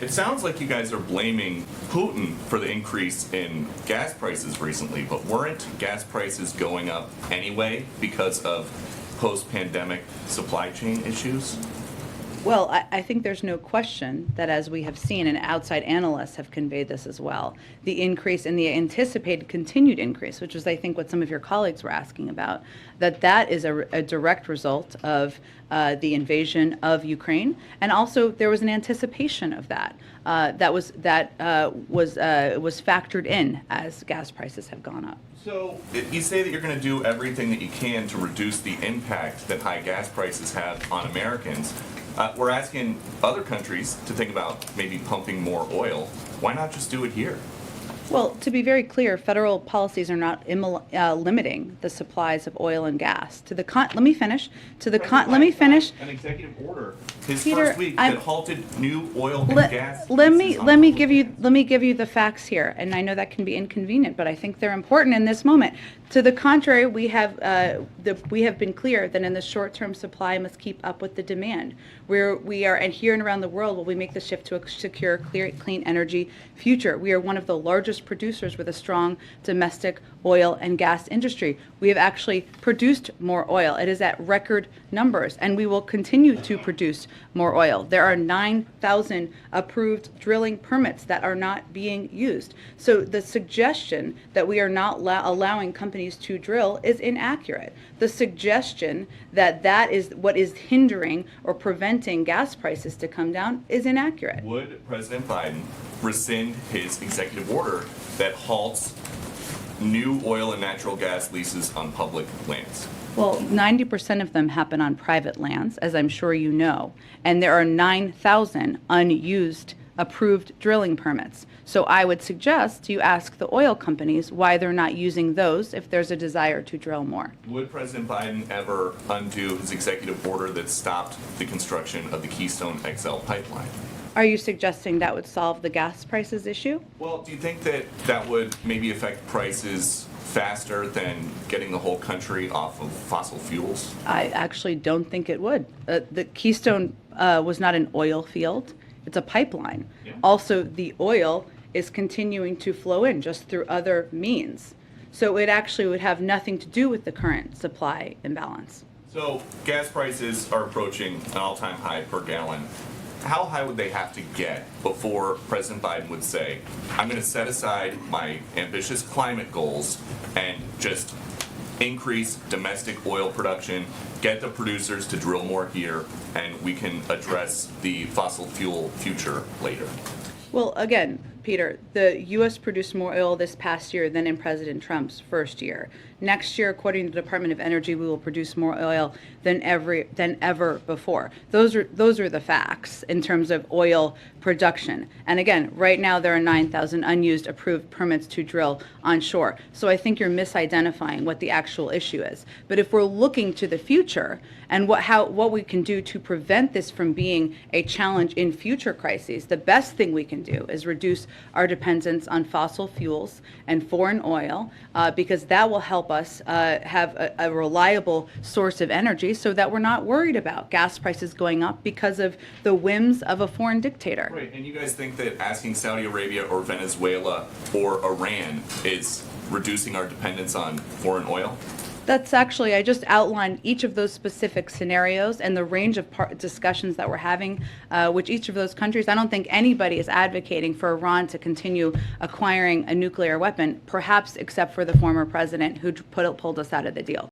And it sounds like you guys are blaming Putin for the increase in gas prices recently, but weren't gas prices going up anyway because of post-pandemic supply chain issues? Well, I think there's no question that, as we have seen, and outside analysts have conveyed this as well, the increase in the anticipated continued increase, which is, I think, what some of your colleagues were asking about, that is a direct result of the invasion of Ukraine, and also there was an anticipation of that was factored in as gas prices have gone up. So you say that you're going to do everything that you can to reduce the impact that high gas prices have on Americans. We're asking other countries to think about maybe pumping more oil. Why not just do it here? Well, to be very clear, federal policies are not limiting the supplies of oil and gas. Let me finish. Let me finish. An executive order his Peter, first week that halted new oil and gas. Let me give you the facts here, and I know that can be inconvenient, but I think they're important in this moment. To the contrary, we have been clear that in the short term, supply must keep up with the demand. We are, and here and around the world, will we make the shift to a secure, clean energy future. We are one of the largest producers with a strong domestic oil and gas industry. We have actually produced more oil. It is at record numbers, and we will continue to produce more oil. There are 9,000 approved drilling permits that are not being used. So the suggestion that we are not allowing companies to drill is inaccurate. The suggestion that that is what is hindering or preventing gas prices to come down is inaccurate. Would President Biden rescind his executive order that halts new oil and natural gas leases on public lands? Well, 90% of them happen on private lands, as I'm sure you know, and there are 9,000 unused approved drilling permits. So I would suggest you ask the oil companies why they're not using those if there's a desire to drill more. Would President Biden ever undo his executive order that stopped the construction of the Keystone XL pipeline? Are you suggesting that would solve the gas prices issue? Well, do you think that that would maybe affect prices faster than getting the whole country off of fossil fuels? I actually don't think it would. The Keystone was not an oil field. It's a pipeline. Yeah. Also, the oil is continuing to flow in just through other means. So it actually would have nothing to do with the current supply imbalance. So gas prices are approaching an all-time high per gallon. How high would they have to get before President Biden would say, I'm going to set aside my ambitious climate goals and just increase domestic oil production, get the producers to drill more here, and we can address the fossil fuel future later? Well, again, Peter, the U.S. produced more oil this past year than in President Trump's first year. Next year, according to the Department of Energy, we will produce more oil than ever before. Those are the facts in terms of oil production. And again, right now there are 9,000 unused approved permits to drill onshore. So I think you're misidentifying what the actual issue is. But if we're looking to the future and what we can do to prevent this from being a challenge in future crises, the best thing we can do is reduce our dependence on fossil fuels and foreign oil, because that will help us have a reliable source of energy so that we're not worried about gas prices going up because of the whims of a foreign dictator. Right, and you guys think that asking Saudi Arabia or Venezuela or Iran is reducing our dependence on foreign oil? That's actually, I just outlined each of those specific scenarios and the range of discussions that we're having with each of those countries. I don't think anybody is advocating for Iran to continue acquiring a nuclear weapon, perhaps except for the former president who pulled us out of the deal.